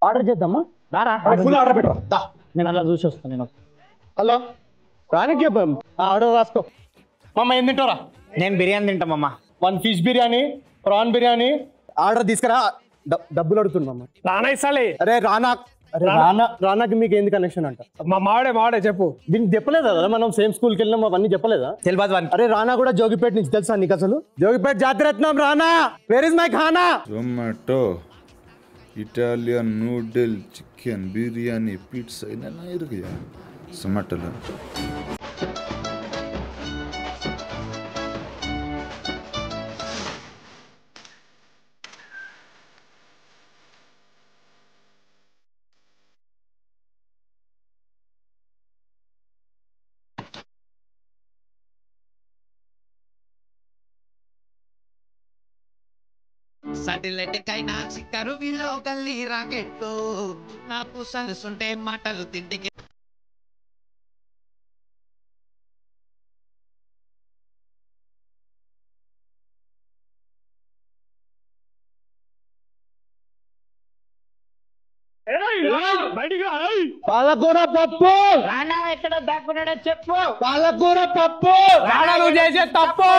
Order చేద్దామా? రారా full order పెట్టరా. నేను అలా చూసి వస్తాను. నేను హలో రానికి చెప్పాం ఆర్డర్ రాసుకో. మమ్మ ఏం తింటారా? నేను బిర్యానీ తింటామమ్మా. 1 fish biryani, prawn biryani order తీసుకురా. డబ్బులు అడుగుతున్నా. రానా ఇస్తాలే. అరే రానా, రానాకి మీకు ఏంది కనెక్షన్ అంట? మా మావాడే చెప్పు. దీనికి చెప్పలేదా మనం సేమ్ స్కూల్కి వెళ్ళినాం అవన్నీ చెప్పలేదా? తెలియదు. అరే రానా కూడా జోగిపేట నుంచి తెలుసా నీకు? అసలు జోగిపేట జాతిరత్నం రానా. Where is my khana? Tomato, Italian noodle, chicken biryani, pizza என்னெல்லாம் இருக்குயா சொமாட்டோல. సటిలెట్ కైనా చిక్కరు వీలో గల్లీ రాకెట్టు నాకు సరసుంటే మాటలు తిండికి పాలకూర పప్పు. రానా ఎక్కడ దాక్కున్నాడో చెప్పు. పాలకూర పప్పు. రానా నువ్వు చేసే తప్పు.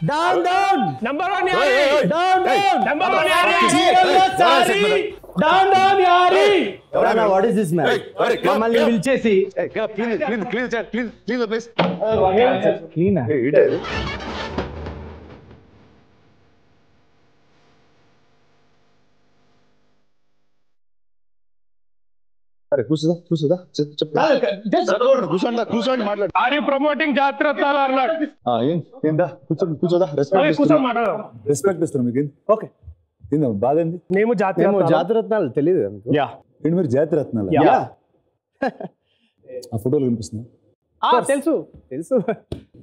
Down down number 1 down down number 1 Yaari. Down down Yaari. Rana what is this man? మమ్మల్ని పిలిచేసి క్లీన్ అరే కూర్చుదా కూర్చోండి మాట్లాడు. ఆర్ యు ప్రమోటింగ్ జాతిరత్నాలు అన్నాడు. ఏందా కూర్చోదా. కూర్చొని మాట్లాడదాం. రెస్పెక్ట్ ఇస్తాను మీకు. ఓకే ఏందా బాధ ఏంది? మేము జాతిరత్నాలు తెలియదు మీకు? యా ఏంటి మీరు జాతిరత్నాలు? ఆ ఫోటోలు కనిపిస్తున్నాయి. తెలుసు తెలుసు.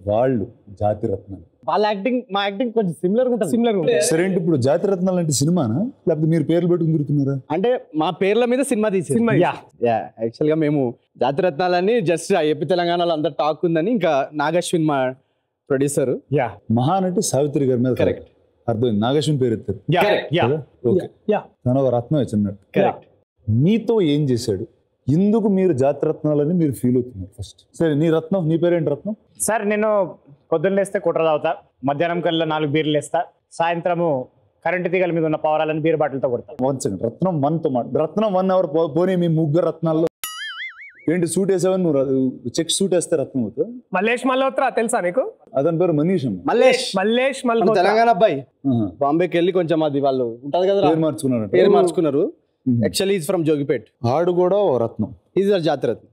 వాళ్ళు జాతిరత్నాలు. వాళ్ళ యాక్టింగ్ మా యాక్టింగ్ కొంచెం సిమిలర్ ఉంటుంది. సరే ఏంటి ఇప్పుడు జాతిరత్నాలు అంటే సినిమానా లేకపోతే మీరు పేర్లు పెట్టుకుని తిరుగుతున్నారా? అంటే మా పేర్ల మీద సినిమా తీసి యాక్చువల్ గా మేము జాతిరత్నాలని జస్ట్ ఏపీ తెలంగాణలో అందరు టాక్ ఉందని ఇంకా నాగశ్విన్ మా ప్రొడ్యూసర్ మహానటి సావిత్రి గారి మీద కరెక్ట్ అర్థమైంది. నాగశ్విన్ పేరు ఎత్తారు. తన ఒక రత్నం ఇచ్చినట్టు. కరెక్ట్. మీతో ఏం చేశాడు? ఎందుకు మీరు జాతిరత్నాలని మీరు ఫీల్ అవుతున్నారు? ఫస్ట్ సరే నీ రత్నం, నీ పేరేంటి రత్నం? సార్ నేను పొద్దున్న లేస్తే కుట్ర తాగుతా, మధ్యాహ్నం కల్లా 4 బీర్లు వేస్తా, సాయంత్రము కరెంటు తీగల మీద ఉన్న పవరాలను బీర్ బాటిల్తో కొడతా. 1 సెకండ్. రత్నం 1తో రత్నం 1 అవర్ పోనీ మీ ముగ్గురు రత్నాల్లో ఏంటి సూట్ వేసావని నువ్వు చెక్ సూట్ వేస్తే రత్నం అవుతుంది. మల్లేష్ మల్హోత్రా తెలుసా నీకు? అతని పేరు మనీషం. మల్లేష్ మల్హోత్రా తెలంగాణ అబ్బాయి. బాంబేకి వెళ్ళి కొంచెం అది వాళ్ళు ఉంటది కదా పేరు మార్చుకున్నారు. Actually is from Jogipet. ఆడు కూడా ఓ రత్నం. ఈజ్ జాతిరత్నం.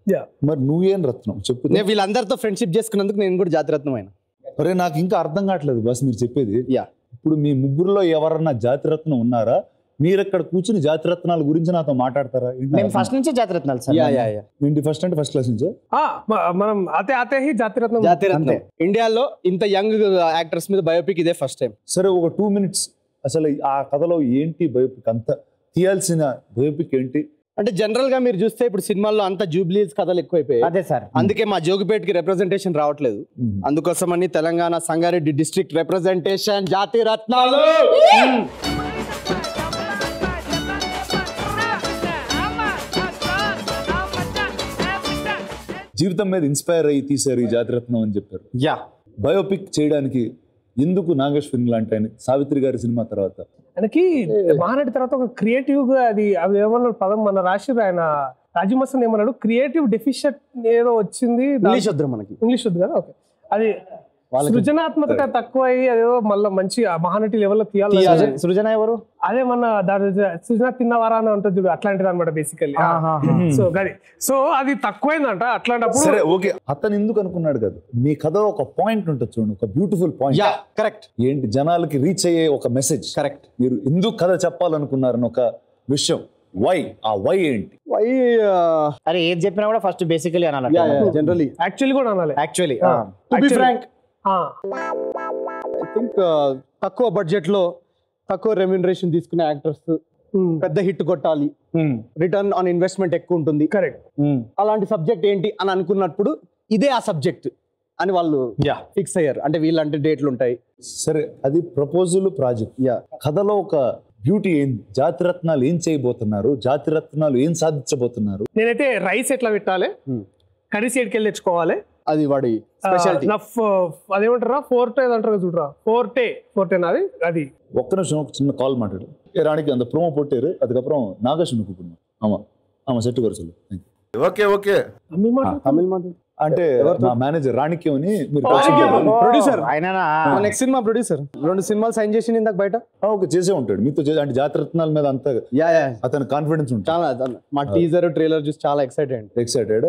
మరి నువ్వేం రత్నం చెప్పు. నేను వీళ్ళందరితో ఫ్రెండ్షిప్ చేసుకున్నందుకు నేను కూడా జాతిరత్నం అయినా. అరే నాకు ఇంకా అర్థం కావట్లేదు బస్ మీరు చెప్పేది. ఇప్పుడు మీ ముగ్గురులో ఎవరన్నా జాతిరత్నం ఉన్నారా? మీరు ఇక్కడ కూర్చుని జాతిరత్నాల గురించి నాతో మాట్లాడతారా? నేను ఫస్ట్ నుంచే జాతిరత్నాలు సార్. ఏంటి ఫస్ట్ అంటే ఫస్ట్ క్లాస్ నుంచే మనం అతే జాతిరత్నం. ఇండియాలో ఇంత యంగ్ యాక్టర్స్ మీద బయోపిక్ ఇదే ఫస్ట్ టైం. సరే ఒక 2 minutes అసలు ఆ కథలో ఏంటి బయోపిక్? అంత తీయాల్సిన బయోపిక్ ఏంటి అంటే జనరల్ గా మీరు చూస్తే ఇప్పుడు సినిమాల్లో అంత జూబ్లీస్ కథలు ఎక్కువైపోయాయి. అదే సార్. అందుకే మా జోగిపేట్ కి రిప్రజెంటేషన్ రావట్లేదు. అందుకోసమని తెలంగాణ సంగారెడ్డి డిస్ట్రిక్ట్ రిప్రజెంటేషన్ జాతిరత్నాలు. జీవితం మీద ఇన్స్పైర్ అయ్యి తీశారు ఈ జాతిరత్నం అని చెప్పారు. బయోపిక్ చేయడానికి ఎందుకు నాగశ్విన్ లాంటి ఆయన? సావిత్రి గారి సినిమా తర్వాత ఆయనకి మహానటి తర్వాత ఒక క్రియేటివ్ గా అది ఏమన్నాడు పదం మన రాశి ఆయన రాజమోహన్ ఏమన్నాడు, క్రియేటివ్ డెఫిషియెంట్ ఏదో వచ్చింది. ఇంగ్లీష్ వద్దు మనకి, ఇంగ్లీష్ వద్దు కదా. ఓకే, అది సృజనాత్మకత తక్కువ అయ్యి అదేదో మళ్ళీ మంచి మహానటి లెవెల్లో తీయాలి. సృజన ఎవరు? అదే మన సృజన తిన్నవారా అని ఉంటుంది చూడు, అట్లాంటిది అనమాట బేసికల్లీ. సో అది తక్కువైందంట. అట్లాంటప్పుడు సరే ఓకే, అతను ఎందుకు అనుకున్నాడు కదా, మీ కథ ఒక పాయింట్ ఉంటుంది చూడండి, ఒక బ్యూటిఫుల్ పాయింట్. కరెక్ట్. ఏంటి జనాలకి రీచ్ అయ్యే ఒక మెసేజ్. కరెక్ట్. మీరు ఎందుకు కథ చెప్పాలనుకున్నారని ఒక విషయం. వై? ఆ వై ఏంటి? వై అరే ఏది చెప్పినా కూడా ఫస్ట్ బేసికలీ అనాలి. జనరల్లీ యాక్చువల్లీ కూడా అనాలి. Actually to be frank I think తక్కువ బడ్జెట్ లో తక్కువ రెమ్యూనరేషన్ తీసుకునే యాక్టర్స్ పెద్ద హిట్ కొట్టాలి, రిటర్న్ ఆన్ ఇన్వెస్ట్మెంట్ ఎక్కువ ఉంటుంది. కరెక్ట్. అలాంటి సబ్జెక్ట్ ఏంటి అని అనుకున్నప్పుడు ఇదే ఆ సబ్జెక్ట్ అని వాళ్ళు ఫిక్స్ అయ్యారు. అంటే వీళ్ళంటే డేట్లు ఉంటాయి. సరే, అది ప్రపోజల్ ప్రాజెక్ట్. కథలో ఒక బ్యూటీ ఏం, జాతిరత్నాలు ఏం చేయబోతున్నారు, జాతిరత్నాలు ఏం సాధించబోతున్నారు? నేనైతే రైస్ ఎట్లా పెట్టాలి, కర్రీ సైడ్కి వెళ్ళి తెచ్చుకోవాలి, అది వాడి స్పెషాలిటీ. అదేమంటారా ఫోర్టే అంటారు చూడరా, ఫోర్టే నాది అది. ఒక్క నిమిషం, ఒక చిన్న కాల్ మాట్లాడు. రాణికి அந்த ப்ரோமோ போட்டாரு, அதுக்கப்புறம் நாகேஷனுக்கு கூப்பிடணும். ஆமா ஆமா செட்டு வர சொல்லு. ఓకే ఓకే తమిళ మాట అంటే మా మేనేజర్ రాణికి అని మీరు ప్రొడ్యూసర్, ఆయన నెక్స్ట్ సినిమా ప్రొడ్యూసర్. 2 సినిమాలు సైన్ చేసి ఇందాక బయట. ఓకే చేసే ఉంటాడు మీతో, అంటే జాతిరత్నాల మీద అంత యా అతని కాన్ఫిడెన్స్ ఉంటుంది. చాలా మా టీజర్ ట్రైలర్ చూసి చాలా ఎక్సైటెడ్.